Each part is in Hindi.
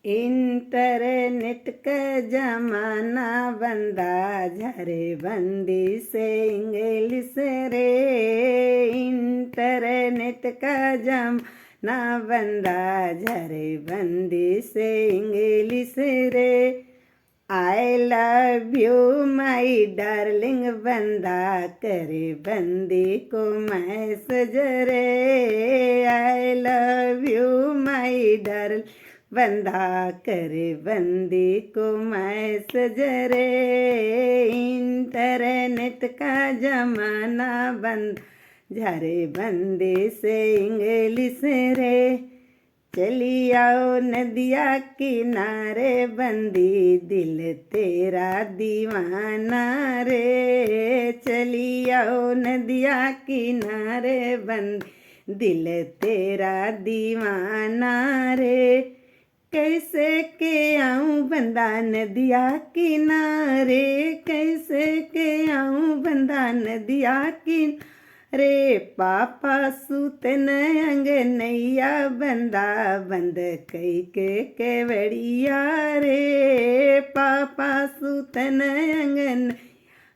इंटरनेट का जमाना बंदा झरे बंदी से इंग्लिश रे। इंटरनेट का जमाना बंदा झरे बंदी से इंग्लिश रे। I love you my darling बंदा करे बंदी को मैसेज रे। I love you my darling बंदा करे बंदी को मैसेज रे। इंटरनेट का जमाना बंद झरे बंदी से इंग्लिश रे। चली आओ नदिया किनारे बंदी दिल तेरा दीवाना रे। चली आओ नदिया किनारे बंदी दिल तेरा दीवाना रे। कैसे के आऊं बंदा नदिया किनारे, कैसे के आऊं बंदा नदिया किनारे। पापा सुतन अंगनैया बंदा बंद कई के केवड़िया रे। पापा सुतन अंगन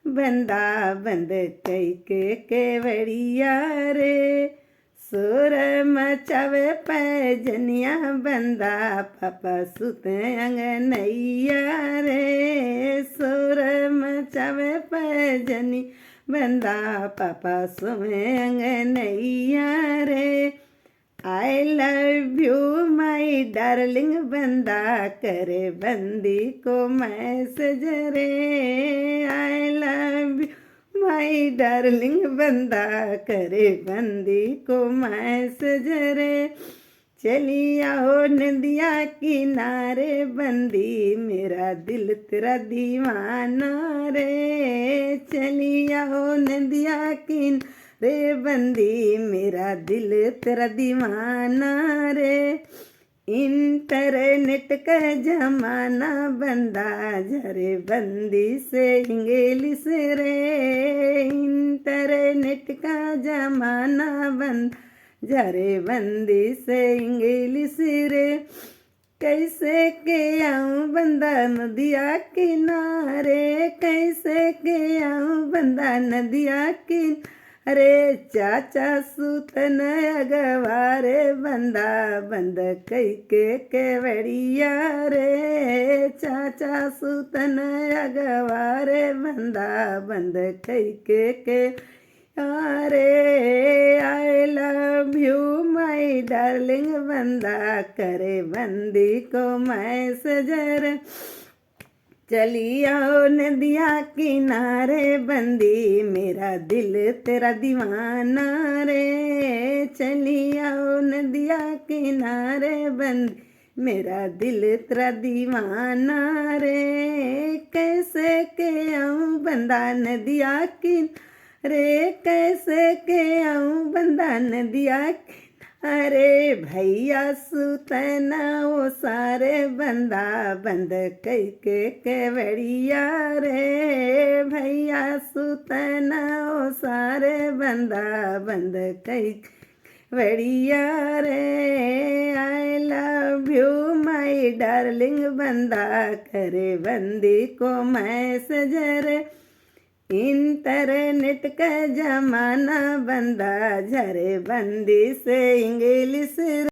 बंदा बंद कई के केवड़िया रे। सुर मचावे पैजनिया बंदा पापा सुत अंगनैया रे। सुर मचावे पैजनी बंदा पापा सुमे अंगनैया रे। I love you my darling बंदा करे बंदी को मैसेज रे। I love you my darling बंदा करे बंदी को मैसेज रे। चली आओ नदिया किनारे बंदी मेरा दिल तेरा दीवाना रे। चली आओ नदिया किनारे बंदी मेरा दिल तेरा दीवाना रे। इंटरनेट का जमाना बंदा झरे बंदी से इंग्लिश रे। इंटरनेट का जमाना बंदा झरे बंदी से इंग्लिश रे। कैसे के आऊं बंदा नदिया किनारे, कैसे के आऊं बंदा नदिया किनारे। अरे चाचा सुतन अगवारे बंदा बंद कई के केवड़िया रे। चाचा सुतन अगवारे बंदा बंद कई के अरे। I love you my darling बंदा करे बंदी को मैसेज रे। चली आओ नदिया किनारे बंदी मेरा दिल तेरा दीवाना रे। चली आओ नदिया किनारे बंदी मेरा दिल तेरा दीवाना रे। कैसे के आऊं बंदा नदिया किनारे, कैसे के आऊं बंदा नदिया अरे। भैया सुतना वो सारे बंदा बंद कई के केवड़िया रे। भैया सुतना वो सारे बंदा बंद कई केवड़िया रे। I love you my darling बंदा करे बंदी को मैसेज रे। इंटरनेट का जमाना बंदा झरे बंदी से इंग्लिश